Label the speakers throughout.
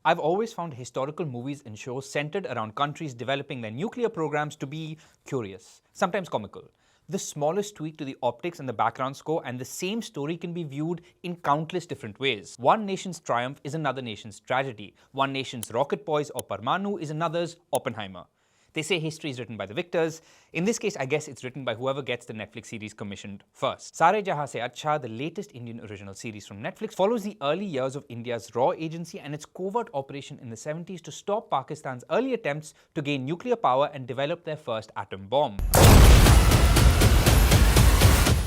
Speaker 1: I've always found historical movies and shows centered around countries developing their nuclear programs to be curious, sometimes comical. The smallest tweak to the optics and the background score, and the same story can be viewed in countless different ways. One nation's triumph is another nation's tragedy. One nation's rocket poise or Parmanu is another's Oppenheimer. They say history is written by the victors. In this case, I guess it's written by whoever gets the Netflix series commissioned first. Saare Jahan se Achcha, the latest Indian original series from Netflix, follows the early years of India's raw agency and its covert operation in the 70s to stop Pakistan's early attempts to gain nuclear power and develop their first atom bomb.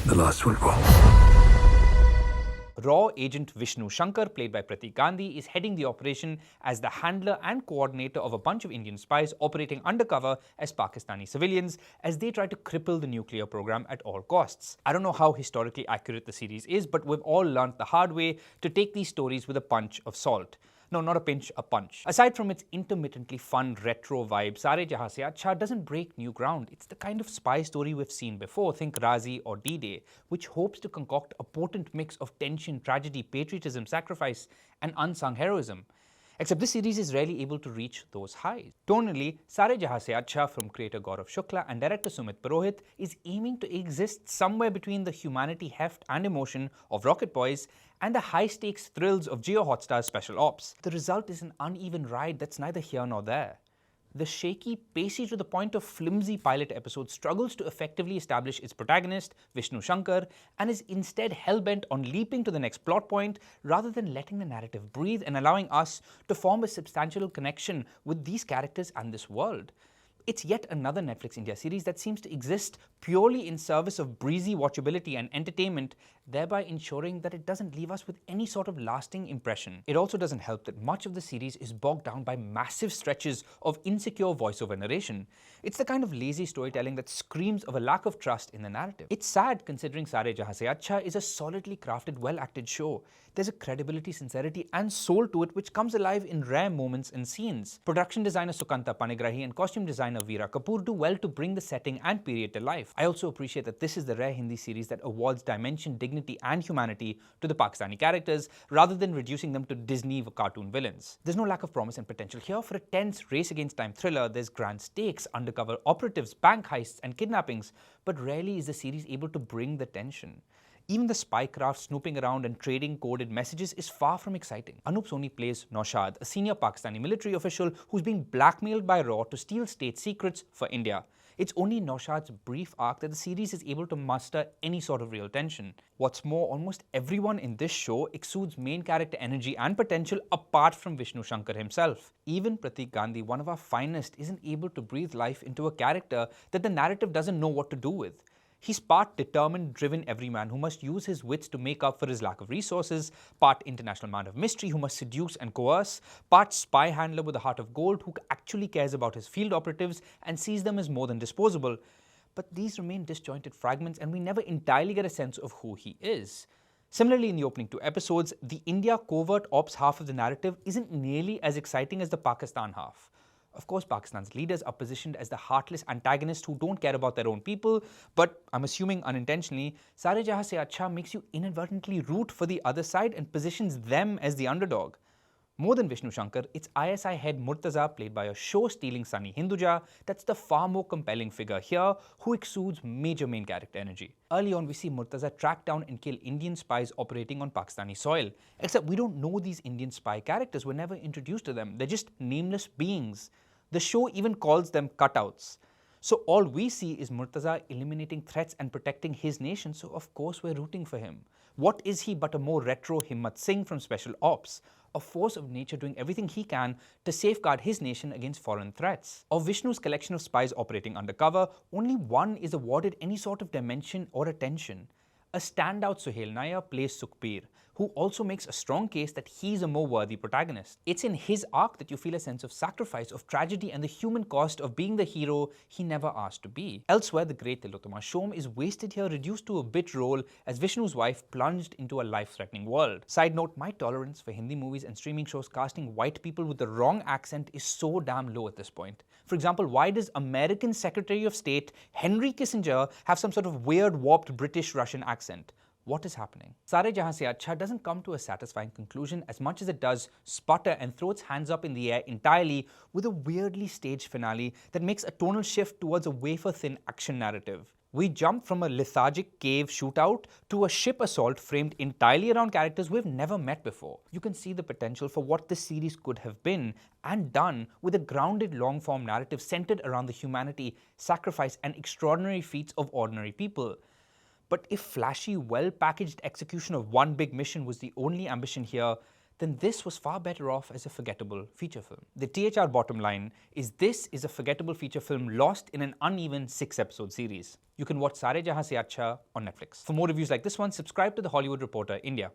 Speaker 2: The last will go.
Speaker 1: Raw agent Vishnu Shankar, played by Pratik Gandhi, is heading the operation as the handler and coordinator of a bunch of Indian spies operating undercover as Pakistani civilians as they try to cripple the nuclear program at all costs. I don't know how historically accurate the series is, but we've all learnt the hard way to take these stories with a punch of salt. No, not a pinch, a punch. Aside from its intermittently fun retro vibe, Saare Jahan se Achcha doesn't break new ground. It's the kind of spy story we've seen before, think Razi or D-Day, which hopes to concoct a potent mix of tension, tragedy, patriotism, sacrifice, and unsung heroism. Except this series is rarely able to reach those highs. Tonally, Saare Jahan se Achcha from creator Gaurav Shukla and director Sumit Purohit is aiming to exist somewhere between the humanity heft and emotion of Rocket Boys and the high-stakes thrills of Jio Hotstar's Special Ops. The result is an uneven ride that's neither here nor there. The shaky, pacey to the point of flimsy pilot episode struggles to effectively establish its protagonist, Vishnu Shankar, and is instead hell-bent on leaping to the next plot point rather than letting the narrative breathe and allowing us to form a substantial connection with these characters and this world. It's yet another Netflix India series that seems to exist purely in service of breezy watchability and entertainment, thereby ensuring that it doesn't leave us with any sort of lasting impression. It also doesn't help that much of the series is bogged down by massive stretches of insecure voiceover narration. It's the kind of lazy storytelling that screams of a lack of trust in the narrative. It's sad considering Saare Jahan se Achcha is a solidly crafted, well-acted show. There's a credibility, sincerity, and soul to it which comes alive in rare moments and scenes. Production designer Sukanta Panigrahi and costume designer Vira Kapoor do well to bring the setting and period to life. I also appreciate that this is the rare Hindi series that awards dimension, dignity, and humanity to the Pakistani characters rather than reducing them to Disney cartoon villains. There's no lack of promise and potential here. For a tense race against time thriller, there's grand stakes, undercover operatives, bank heists, and kidnappings, but rarely is the series able to bring the tension. Even the spycraft snooping around and trading coded messages is far from exciting. Anup Soni plays Naushad, a senior Pakistani military official who's being blackmailed by RAW to steal state secrets for India. It's only Naushad's brief arc that the series is able to muster any sort of real tension. What's more, almost everyone in this show exudes main character energy and potential apart from Vishnu Shankar himself. Even Pratik Gandhi, one of our finest, isn't able to breathe life into a character that the narrative doesn't know what to do with. He's part determined, driven everyman who must use his wits to make up for his lack of resources, part international man of mystery who must seduce and coerce, part spy handler with a heart of gold who actually cares about his field operatives and sees them as more than disposable. But these remain disjointed fragments and we never entirely get a sense of who he is. Similarly, in the opening 2 episodes, the India covert ops half of the narrative isn't nearly as exciting as the Pakistan half. Of course, Pakistan's leaders are positioned as the heartless antagonists who don't care about their own people, but I'm assuming unintentionally, Saare Jahan se Achcha makes you inadvertently root for the other side and positions them as the underdog. More than Vishnu Shankar, it's ISI head Murtaza, played by a show-stealing Sunny Hinduja, that's the far more compelling figure here, who exudes major main character energy. Early on, we see Murtaza track down and kill Indian spies operating on Pakistani soil. Except we don't know these Indian spy characters, we're never introduced to them, they're just nameless beings. The show even calls them cutouts. So all we see is Murtaza eliminating threats and protecting his nation, so of course we're rooting for him. What is he but a more retro Himmat Singh from Special Ops? A force of nature doing everything he can to safeguard his nation against foreign threats. Of Vishnu's collection of spies operating undercover, only one is awarded any sort of dimension or attention. A standout Suhail Nayyar plays Sukhbir, who also makes a strong case that he's a more worthy protagonist. It's in his arc that you feel a sense of sacrifice, of tragedy, and the human cost of being the hero he never asked to be. Elsewhere, the great Tilottama Shom is wasted here, reduced to a bit role as Vishnu's wife plunged into a life-threatening world. Side note, my tolerance for Hindi movies and streaming shows casting white people with the wrong accent is so damn low at this point. For example, why does American Secretary of State Henry Kissinger have some sort of weird warped British-Russian accent? what is happening? Saare Jahan se Achcha doesn't come to a satisfying conclusion as much as it does sputter and throw its hands up in the air entirely with a weirdly staged finale that makes a tonal shift towards a wafer-thin action narrative. We jump from a lethargic cave shootout to a ship assault framed entirely around characters we've never met before. You can see the potential for what this series could have been and done with a grounded long-form narrative centered around the humanity, sacrifice, and extraordinary feats of ordinary people. But if flashy, well-packaged execution of one big mission was the only ambition here, then this was far better off as a forgettable feature film. The THR bottom line is this is a forgettable feature film lost in an uneven 6-episode series. You can watch Saare Jahan Se Achcha on Netflix. For more reviews like this one, subscribe to The Hollywood Reporter India.